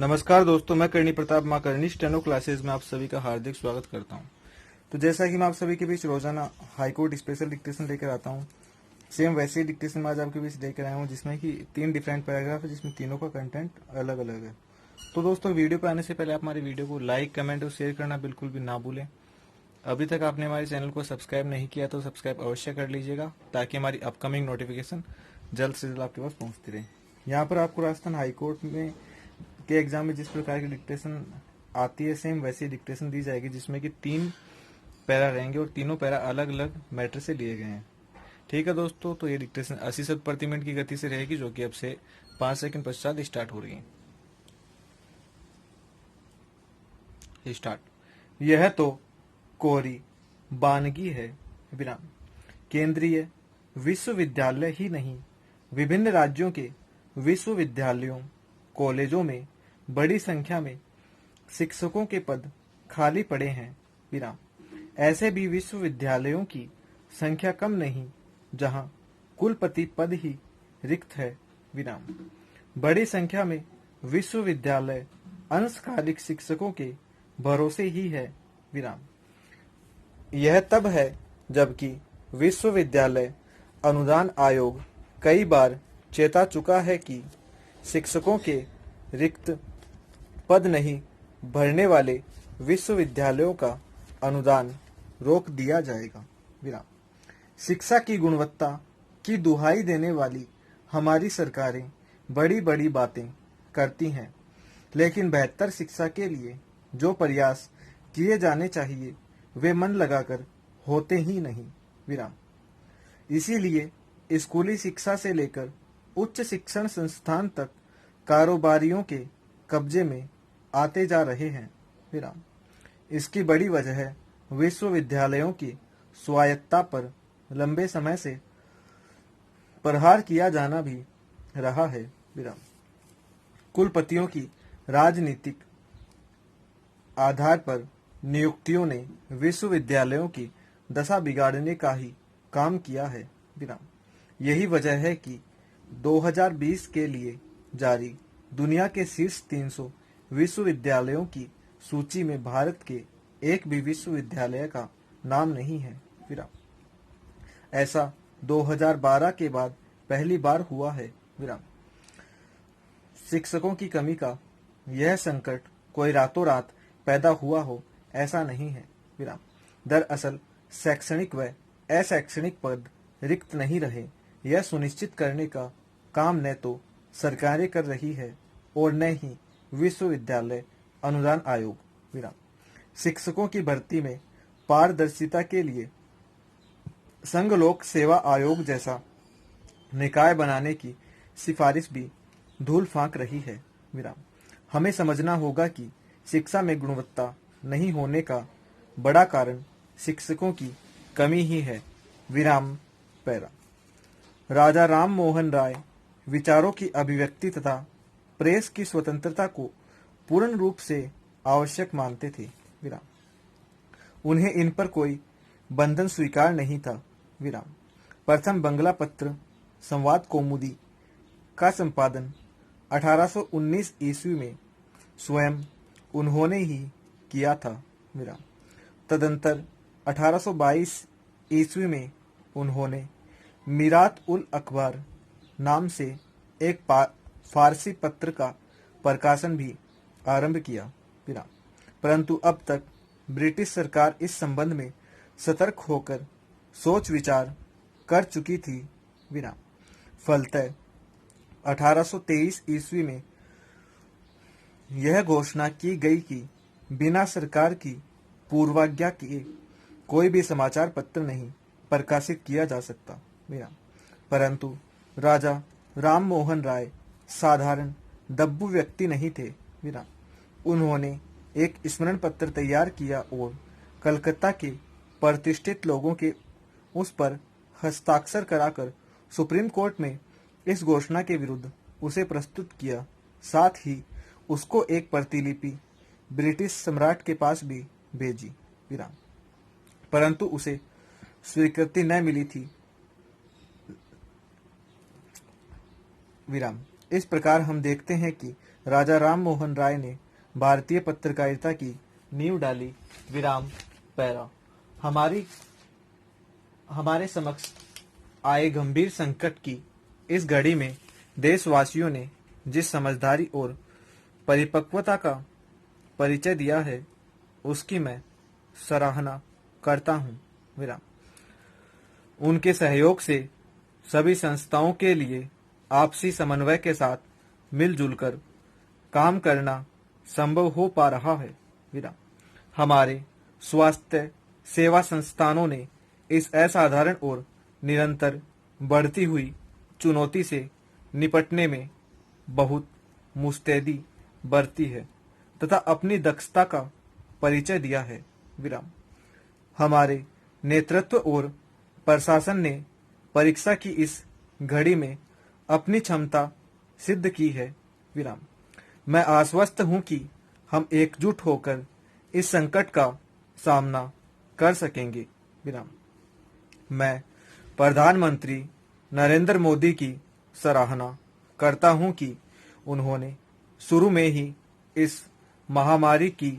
नमस्कार दोस्तों, मैं करणी प्रताप माँ करणी स्टेनो क्लासेज में आप सभी का हार्दिक स्वागत करता हूँ। तो जैसा कि मैं आप सभी के बीच रोजाना हाईकोर्ट स्पेशल डिक्टेशन लेकर आता हूँ, सेम वैसे ही डिक्टेशन मैं आज आपके बीच लेकर आया हूँ, जिसमें कि 3 डिफरेंट पैराग्राफ है, जिसमें तीनों का कंटेंट अलग अलग है। तो दोस्तों, वीडियो पर आने से पहले आप हमारी वीडियो को लाइक, कमेंट और शेयर करना बिल्कुल भी ना भूलें। अभी तक आपने हमारे चैनल को सब्सक्राइब नहीं किया तो सब्सक्राइब अवश्य कर लीजिएगा, ताकि हमारी अपकमिंग नोटिफिकेशन जल्द से जल्द आपके पास पहुंचती रहे। यहाँ पर आपको राजस्थान हाईकोर्ट में के एग्जाम में जिस प्रकार की डिक्टेशन आती है, सेम वैसी डिक्टेशन दी जाएगी, जिसमें कि 3 पैरा रहेंगे और तीनों पैरा अलग अलग मैटर से लिए गए हैं। ठीक है दोस्तों, तो ये डिक्टेशन 80 शब्द प्रति मिनट की गति से रहेगी, जो कि अब से 5 सेकंड पश्चात स्टार्ट हो रही है। स्टार्ट। यह तो कोरी बानगी है विराम। केंद्रीय विश्वविद्यालय ही नहीं, विभिन्न राज्यों के विश्वविद्यालयों कॉलेजों में बड़ी संख्या में शिक्षकों के पद खाली पड़े हैं विराम। ऐसे भी विश्वविद्यालयों की संख्या कम नहीं जहां कुलपति पद ही रिक्त है विराम। बड़ी संख्या में विश्वविद्यालय अंशकालिक शिक्षकों के भरोसे ही है विराम। यह तब है जबकि विश्वविद्यालय अनुदान आयोग कई बार चेता चुका है कि शिक्षकों के रिक्त पद नहीं भरने वाले विश्वविद्यालयों का अनुदान रोक दिया जाएगा विराम। शिक्षा की गुणवत्ता की दुहाई देने वाली हमारी सरकारें बड़ी बड़ी बातें करती हैं, लेकिन बेहतर शिक्षा के लिए जो प्रयास किए जाने चाहिए वे मन लगाकर होते ही नहीं विराम। इसीलिए स्कूली शिक्षा से लेकर उच्च शिक्षण संस्थान तक कारोबारियों के कब्जे में आते जा रहे हैं विराम। इसकी बड़ी वजह विश्वविद्यालयों की स्वायत्तता पर लंबे समय से प्रहार किया जाना भी रहा है विराम। कुलपतियों की राजनीतिक आधार पर नियुक्तियों ने विश्वविद्यालयों की दशा बिगाड़ने का ही काम किया है विराम। यही वजह है कि 2020 के लिए जारी दुनिया के शीर्ष 300 विश्वविद्यालयों की सूची में भारत के एक भी विश्वविद्यालय का नाम नहीं है विराम। ऐसा 2012 के बाद पहली बार हुआ है विराम। शिक्षकों की कमी का यह संकट कोई रातों रात पैदा हुआ हो ऐसा नहीं है विराम। दरअसल शैक्षणिक व अशैक्षणिक पद रिक्त नहीं रहे, यह सुनिश्चित करने का काम न तो सरकारें कर रही है और न ही विश्वविद्यालय अनुदान आयोग विराम। शिक्षकों की भर्ती में पारदर्शिता के लिए संघ लोक सेवा आयोग जैसा निकाय बनाने की सिफारिश भी धूल फांक रही है विराम। हमें समझना होगा कि शिक्षा में गुणवत्ता नहीं होने का बड़ा कारण शिक्षकों की कमी ही है विराम। पैरा। राजा राम मोहन राय विचारों की अभिव्यक्ति तथा प्रेस की स्वतंत्रता को पूर्ण रूप से आवश्यक मानते थे विराम। उन्हें इन पर कोई बंधन स्वीकार नहीं था विराम। प्रथम बंगला पत्र संवाद कौमुदी का संपादन 1819 ईस्वी में स्वयं उन्होंने ही किया था विराम। तदंतर 1822 ईस्वी में उन्होंने मीरात उल अखबार नाम से एक फारसी पत्र का प्रकाशन भी आरंभ किया विराम। परंतु अब तक ब्रिटिश सरकार इस संबंध में सतर्क होकर सोच विचार कर चुकी थी विराम। फलतः 1823 ईस्वी में यह घोषणा की गई कि बिना सरकार की पूर्वाज्ञा के कोई भी समाचार पत्र नहीं प्रकाशित किया जा सकता विराम। परंतु राजा राम मोहन राय साधारण दब्बू व्यक्ति नहीं थे विराम। उन्होंने एक स्मरण पत्र तैयार किया और कलकत्ता के प्रतिष्ठित लोगों के उस पर हस्ताक्षर कराकर सुप्रीम कोर्ट में इस घोषणा के विरुद्ध उसे प्रस्तुत किया। साथ ही उसको एक प्रतिलिपि ब्रिटिश सम्राट के पास भी भेजी विराम। परंतु उसे स्वीकृति न मिली थी विराम। इस प्रकार हम देखते हैं कि राजा राम मोहन राय ने भारतीय पत्रकारिता की नींव डाली। विराम पैरा। हमारे समक्ष आए गंभीर संकट की इस घड़ी में देशवासियों ने जिस समझदारी और परिपक्वता का परिचय दिया है, उसकी मैं सराहना करता हूँ। विराम। उनके सहयोग से सभी संस्थाओं के लिए आपसी समन्वय के साथ मिलजुल कर काम करना संभव हो पा रहा है। विराम। हमारे स्वास्थ्य सेवा संस्थानों ने इस असाधारण और निरंतर बढ़ती हुई चुनौती से निपटने में बहुत मुस्तैदी बरती है तथा अपनी दक्षता का परिचय दिया है। विराम। हमारे नेतृत्व और प्रशासन ने परीक्षा की इस घड़ी में अपनी क्षमता सिद्ध की है। विराम। मैं आश्वस्त हूं कि हम एकजुट होकर इस संकट का सामना कर सकेंगे। विराम। मैं प्रधानमंत्री नरेंद्र मोदी की सराहना करता हूं कि उन्होंने शुरू में ही इस महामारी की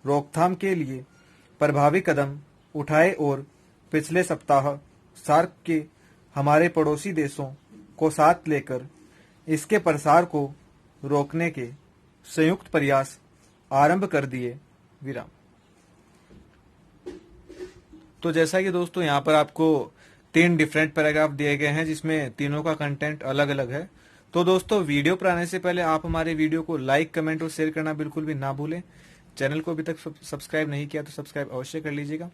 रोकथाम के लिए प्रभावी कदम उठाए और पिछले सप्ताह सार्क के हमारे पड़ोसी देशों को साथ लेकर इसके प्रसार को रोकने के संयुक्त प्रयास आरंभ कर दिए। विराम। तो जैसा कि दोस्तों यहाँ पर आपको 3 डिफरेंट पैराग्राफ दिए गए हैं, जिसमें तीनों का कंटेंट अलग अलग है। तो दोस्तों, वीडियो पर आने से पहले आप हमारे वीडियो को लाइक, कमेंट और शेयर करना बिल्कुल भी ना भूलें। चैनल को अभी तक सब्सक्राइब नहीं किया तो सब्सक्राइब अवश्य कर लीजिएगा।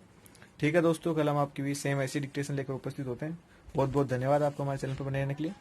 ठीक है दोस्तों, कल हम आपकी भी सेम ऐसी डिक्टेशन लेकर उपस्थित होते हैं। बहुत बहुत धन्यवाद आपको हमारे चैनल पर बने रहने के लिए।